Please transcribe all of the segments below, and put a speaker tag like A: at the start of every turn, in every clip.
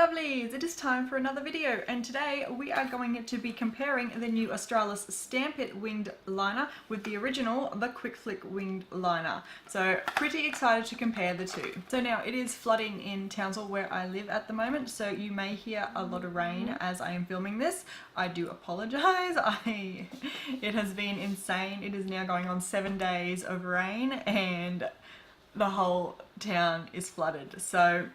A: lovelies, it is time for another video, and today we are going to be comparing the new Australis Stamp It winged liner with the original, the Quick Flick winged liner. So pretty excited to compare the two. So now it is flooding in Townsville where I live at the moment, so you may hear a lot of rain as I am filming this. I do apologise. It has been insane. It is now going on 7 days of rain and the whole town is flooded. So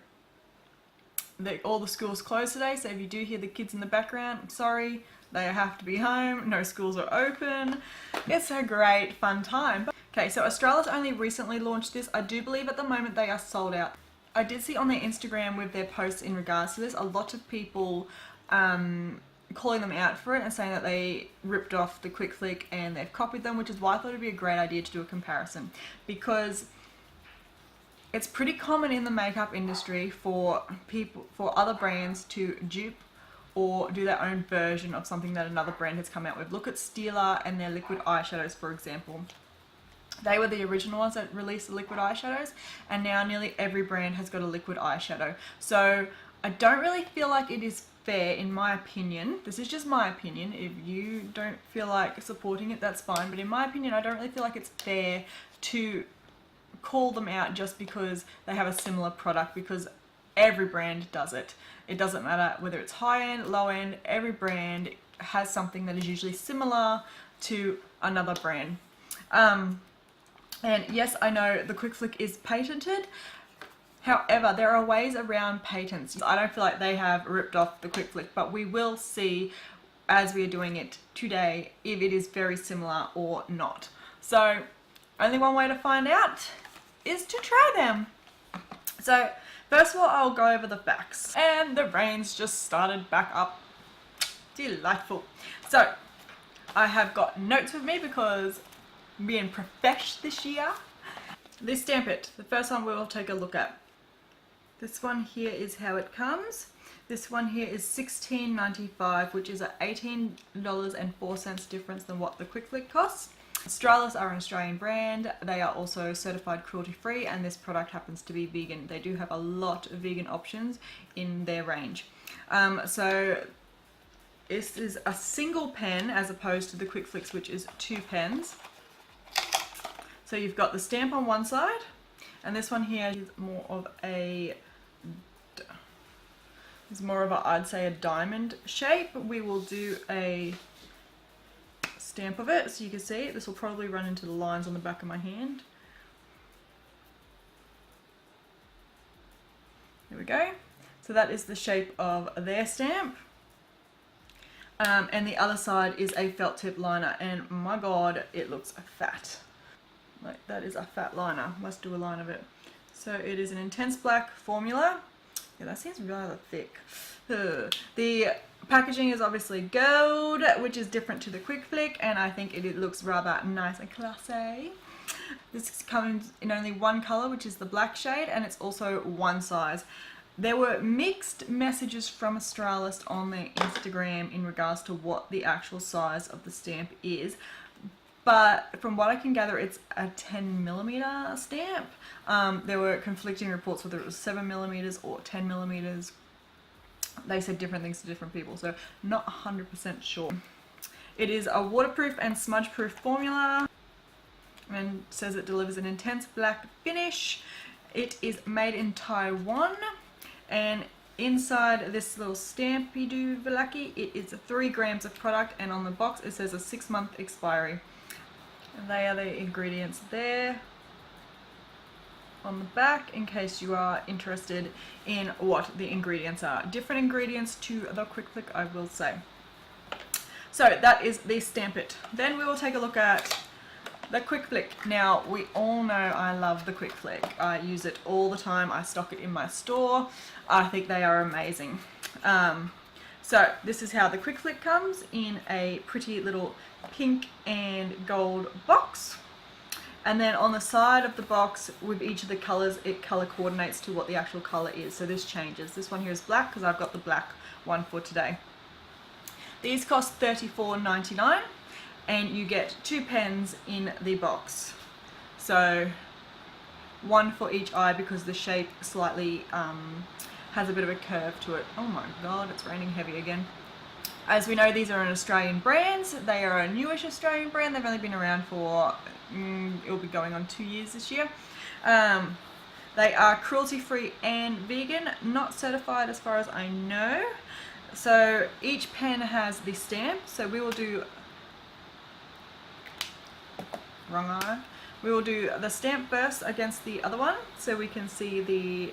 A: all the schools closed today, so if you do hear the kids in the background, I'm sorry, they have to be home, no schools are open. It's a great fun time. Okay, so Australis only recently launched this. I do believe at the moment they are sold out. I did see on their Instagram with their posts in regards to this, a lot of people calling them out for it and saying that they ripped off the Quick Flick and they've copied them, which is why I thought it'd be a great idea to do a comparison, because it's pretty common in the makeup industry for other brands to dupe or do their own version of something that another brand has come out with. Look at Stila and their liquid eyeshadows, for example. They were the original ones that released the liquid eyeshadows, and now nearly every brand has got a liquid eyeshadow. So I don't really feel like it is fair, in my opinion. This is just my opinion. If you don't feel like supporting it, that's fine. But in my opinion, I don't really feel like it's fair to call them out just because they have a similar product, because every brand does it. It doesn't matter whether it's high end, low end, every brand has something that is usually similar to another brand. And yes, I know the Quick Flick is patented. However, there are ways around patents. I don't feel like they have ripped off the Quick Flick, but we will see as we are doing it today if it is very similar or not. So only one way to find out is to try them. So first of all, I'll go over the facts. And the rain's just started back up. Delightful. So I have got notes with me because being profesh this year. This Stamp It, the first one we will take a look at. This one here is how it comes. This one here is $16.95, which is at $18.04 difference than what the Quick Flick costs. Australis are an Australian brand. They are also certified cruelty free, and this product happens to be vegan. They do have a lot of vegan options in their range. So this is a single pen as opposed to the Quick Flicks, which is 2 pens. So you've got the stamp on one side, and this one here is more of a, I'd say a diamond shape. We will do a stamp of it so you can see. This will probably run into the lines on the back of my hand. There we go. So that is the shape of their stamp. And the other side is a felt tip liner, and my god, it looks fat. Like, that is a fat liner. Let's do a line of it. So it is an intense black formula. Yeah, that seems rather thick. The packaging is obviously gold, which is different to the Quick Flick, and I think it looks rather nice and classy. This comes in only one color, which is the black shade, and it's also one size. There were mixed messages from Australis on their Instagram in regards to what the actual size of the stamp is. But from what I can gather, it's a 10mm stamp. There were conflicting reports whether it was 7mm or 10mm. They said different things to different people, so not 100% sure. It is a waterproof and smudge-proof formula, and says it delivers an intense black finish. It is made in Taiwan, and inside this little stampy-doo velaki, it is 3 grams of product, and on the box it says a 6-month expiry. And they are the ingredients there on the back, in case you are interested in what the ingredients are. Different ingredients to the Quick Flick, I will say. So that is the Stamp It. Then we will take a look at the Quick Flick. Now, we all know I love the Quick Flick. I use it all the time. I stock it in my store. I think they are amazing. So this is how the Quick Flick comes, in a pretty little pink and gold box. And then on the side of the box, with each of the colors, it color coordinates to what the actual color is. So this changes. This one here is black because I've got the black one for today. These cost $34.99, and you get 2 pens in the box. So one for each eye, because the shape slightly has a bit of a curve to it. Oh my god, it's raining heavy again. As we know, these are an Australian brands. They are a newish Australian brand. They've only been around for, it'll be going on 2 years this year. They are cruelty-free and vegan, not certified as far as I know. So each pen has the stamp. So we will do, wrong eye. We will do the stamp first against the other one so we can see the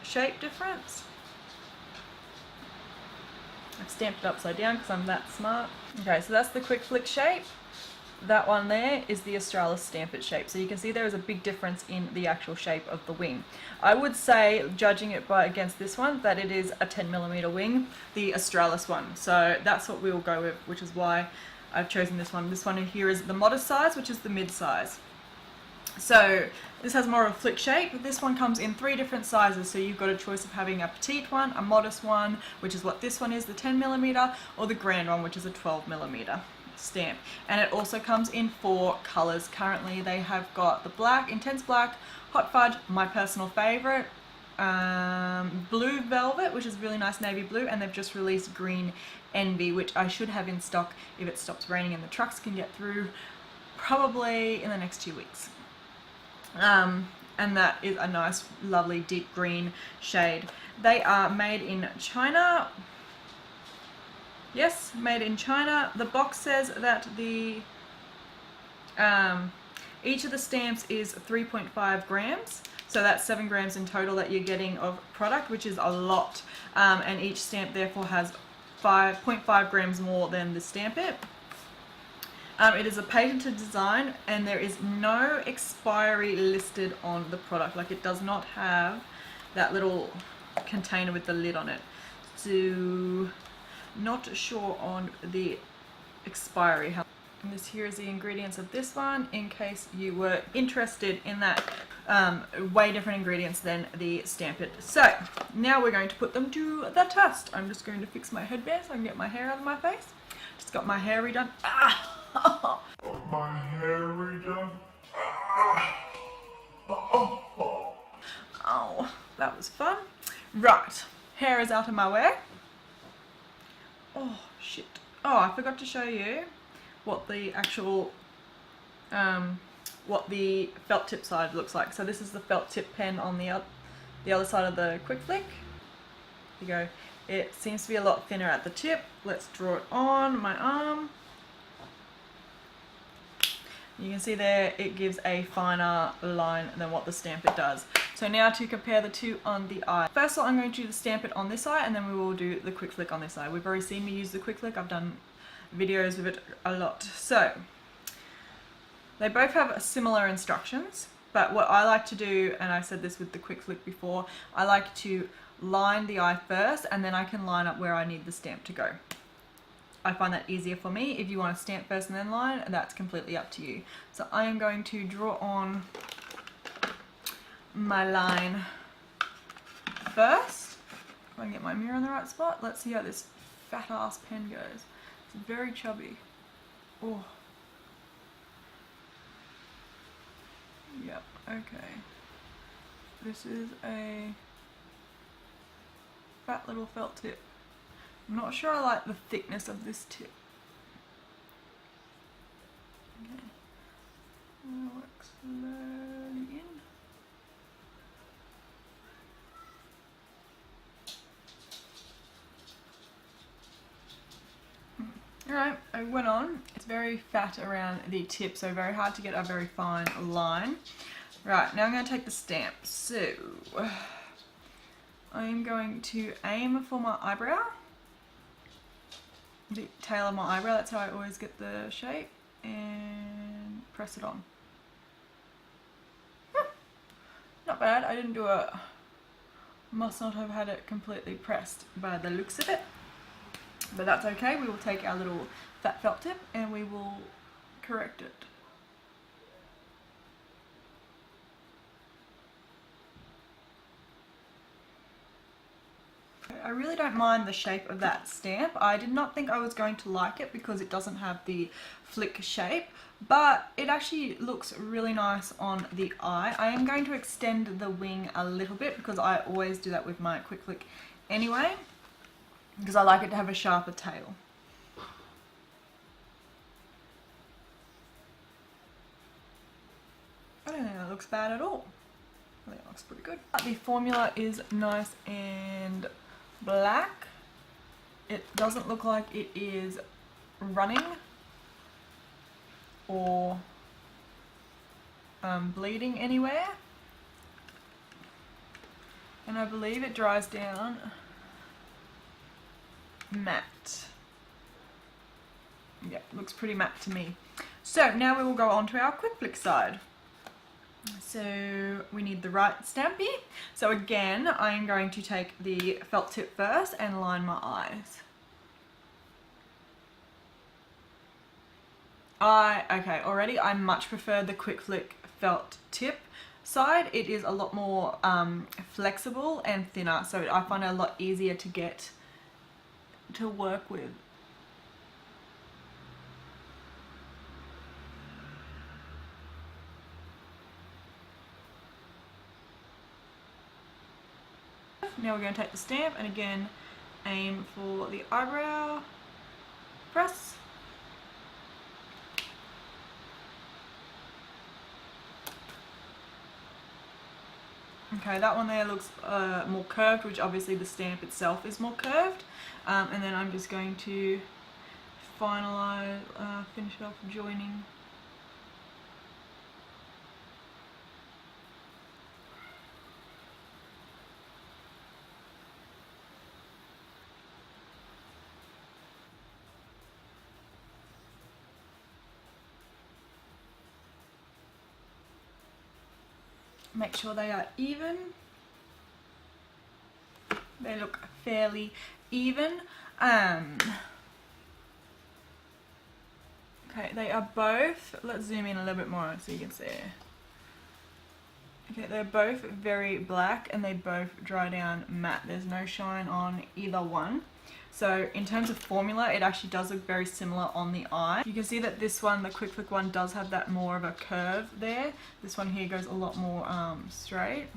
A: shape difference. I've stamped it upside down because I'm that smart. Okay, so that's the quick flick shape. That one there is the Australis Stamp It shape. So you can see there is a big difference in the actual shape of the wing. I would say, judging it by against this one, that it is a 10mm wing, the Australis one. So that's what we'll go with, which is why I've chosen this one. This one here is the modest size, which is the mid size. So this has more of a flick shape. This one comes in 3 different sizes, so you've got a choice of having a petite one, a modest one, which is what this one is, the 10mm, or the grand one, which is a 12mm stamp. And it also comes in 4 colors. Currently they have got the black, intense black, hot fudge, my personal favorite, blue velvet, which is really nice navy blue, and they've just released green envy, which I should have in stock if it stops raining and the trucks can get through, probably in the next 2 weeks. And that is a nice, lovely deep green shade. They are made in China. Yes, made in China. The box says that the each of the stamps is 3.5 grams. So that's 7 grams in total that you're getting of product, which is a lot. And each stamp therefore has 0.5 grams more than the Stamp It. It is a patented design and there is no expiry listed on the product. Like, it does not have that little container with the lid on it. So not sure on the expiry. And this here is the ingredients of this one in case you were interested in that. Way different ingredients than the Stamp It. So now we're going to put them to the test. I'm just going to fix my headband so I can get my hair out of my face. Just got my hair redone. Ah!
B: My hair redone.
A: Oh, that was fun. Right, hair is out of my way. Oh shit. Oh, I forgot to show you what the actual what the felt tip side looks like. So this is the felt tip pen on the other side of the quick flick. There you go. It seems to be a lot thinner at the tip. Let's draw it on my arm. You can see there it gives a finer line than what the Stamp It does. So now to compare the two on the eye. First of all, I'm going to do the Stamp It on this eye and then we will do the quick flick on this eye. We've already seen me use the quick flick. I've done videos of it a lot. So they both have similar instructions, but what I like to do, and I said this with the quick flick before, I like to line the eye first and then I can line up where I need the stamp to go. I find that easier for me. If you want to stamp first and then line, that's completely up to you. So I am going to draw on my line first. If I can get my mirror in the right spot. Let's see how this fat ass pen goes. It's very chubby. Oh. Yep, okay. This is a fat little felt tip. I'm not sure I like the thickness of this tip. Okay. I'll work slowly in. Alright, I went on. It's very fat around the tip, so very hard to get a very fine line. Right, now I'm going to take the stamp. So, I'm going to aim for my eyebrow. The tail of my eyebrow, that's how I always get the shape, and press it on. Not bad. I didn't do a, must not have had it completely pressed by the looks of it, but that's okay. We will take our little fat felt tip and we will correct it. I really don't mind the shape of that stamp. I did not think I was going to like it because it doesn't have the flick shape, but it actually looks really nice on the eye. I am going to extend the wing a little bit because I always do that with my quick flick anyway, because I like it to have a sharper tail. I don't think that looks bad at all. I think it looks pretty good. The formula is nice and black. It doesn't look like it is running or bleeding anywhere. And I believe it dries down matte. Yeah, looks pretty matte to me. So now we will go on to our quick flick side. So we need the right stampy. So again, I'm going to take the felt tip first and line my eyes. Already I much prefer the quick flick felt tip side. It is a lot more flexible and thinner, so I find it a lot easier to get to work with. Now we're going to take the stamp and again aim for the eyebrow, press. Okay, that one there looks more curved, which obviously the stamp itself is more curved. And then I'm just going to finalize, finish off joining. Make sure they are even. They look fairly even. Okay, they are both, let's zoom in a little bit more so you can see. Okay, they're both very black and they both dry down matte. There's no shine on either one. So in terms of formula, it actually does look very similar on the eye. You can see that this one, the quick flick one, does have that more of a curve there. This one here goes a lot more straight.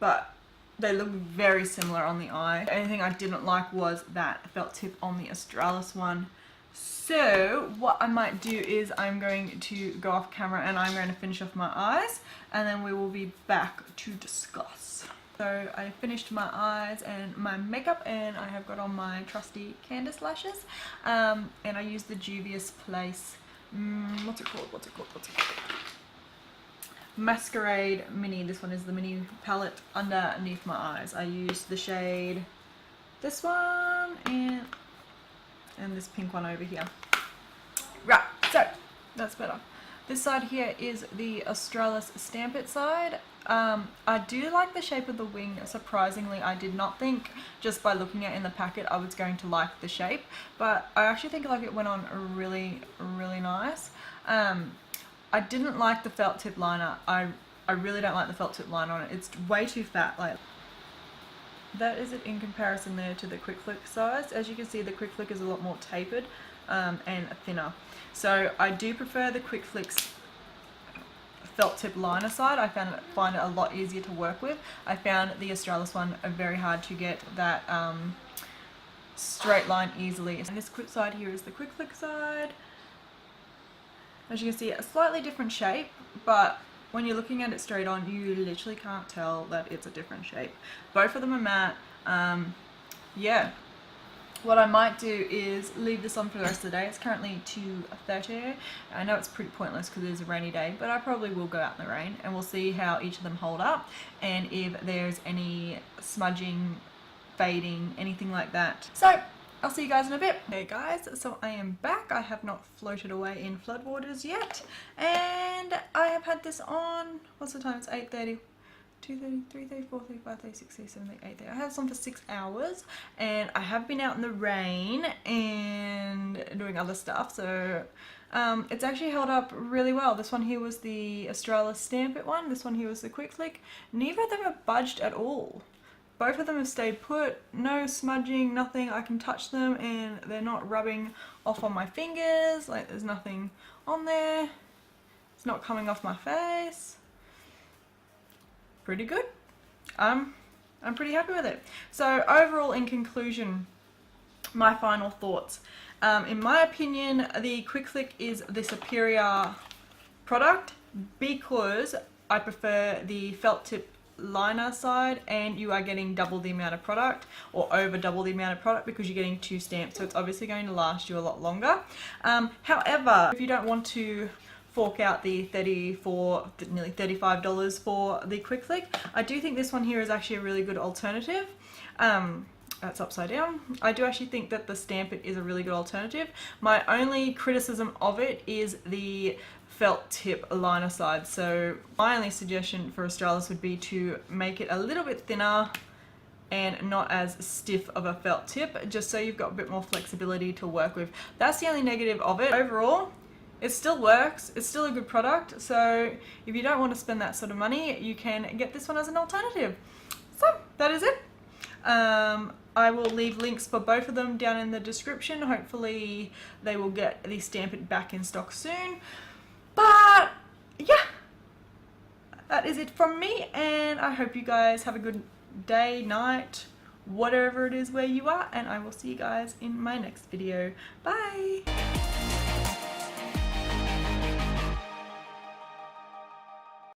A: But they look very similar on the eye. The only thing I didn't like was that felt tip on the Australis one. So what I might do is I'm going to go off camera and I'm going to finish off my eyes and then we will be back to discuss. So I finished my eyes and my makeup and I have got on my trusty Candice lashes and I used the Juvia's Place, what's it called? Masquerade Mini. This one is the mini palette underneath my eyes. I used the shade, this one and this pink one over here. Right, so that's better. This side here is the Australis Stamp It side. I do like the shape of the wing. Surprisingly, I did not think just by looking at it in the packet I was going to like the shape, but I actually think like it went on really nice. I didn't like the felt tip liner. I really don't like the felt tip liner on it. It's way too fat. Like that is it in comparison there to the quick flick size. As you can see, the quick flick is a lot more tapered and thinner. So I do prefer the quick flicks felt tip liner side. I find it a lot easier to work with. I found the Australis one very hard to get that straight line easily. And this quick side here is the quick flick side. As you can see, a slightly different shape, but when you're looking at it straight on, you literally can't tell that it's a different shape. Both of them are matte. Yeah. What I might do is leave this on for the rest of the day. It's currently 2:30. I know it's pretty pointless because it is a rainy day, but I probably will go out in the rain and we'll see how each of them hold up and if there's any smudging, fading, anything like that. So I'll see you guys in a bit. Hey guys, so I am back. I have not floated away in floodwaters yet and I have had this on, what's the time? It's 8:30. 2:30, 3:30, 4:30, 5:30, 6:30, 7:30, 8:30. I have this on for 6 hours and I have been out in the rain and doing other stuff, so It's actually held up really well. This one here was the Australis Stamp It one. This one here was the Quick Flick. Neither of them have budged at all. Both of them have stayed put, no smudging, nothing. I can touch them and they're not rubbing off on my fingers. Like, there's nothing on there. It's not coming off my face. Pretty good. I'm pretty happy with it. So overall, in conclusion, my final thoughts. In my opinion, the Quick Flick is the superior product because I prefer the felt tip liner side, and you are getting double the amount of product, or over double the amount of product, because you're getting 2 stamps, so it's obviously going to last you a lot longer. However, if you don't want to fork out the nearly $35 for the Quick Flick, I do think this one here is actually a really good alternative. That's upside down. I do actually think that the Stamp It is a really good alternative. My only criticism of it is the felt tip liner side. So my only suggestion for Australis would be to make it a little bit thinner and not as stiff of a felt tip, just so you've got a bit more flexibility to work with. That's the only negative of it. Overall, it still works. It's still a good product. So if you don't want to spend that sort of money, you can get this one as an alternative. So that is it. I will leave links for both of them down in the description. Hopefully they will get the Stamp It back in stock soon. But yeah, that is it from me, and I hope you guys have a good day, night, whatever it is where you are, and I will see you guys in my next video. Bye!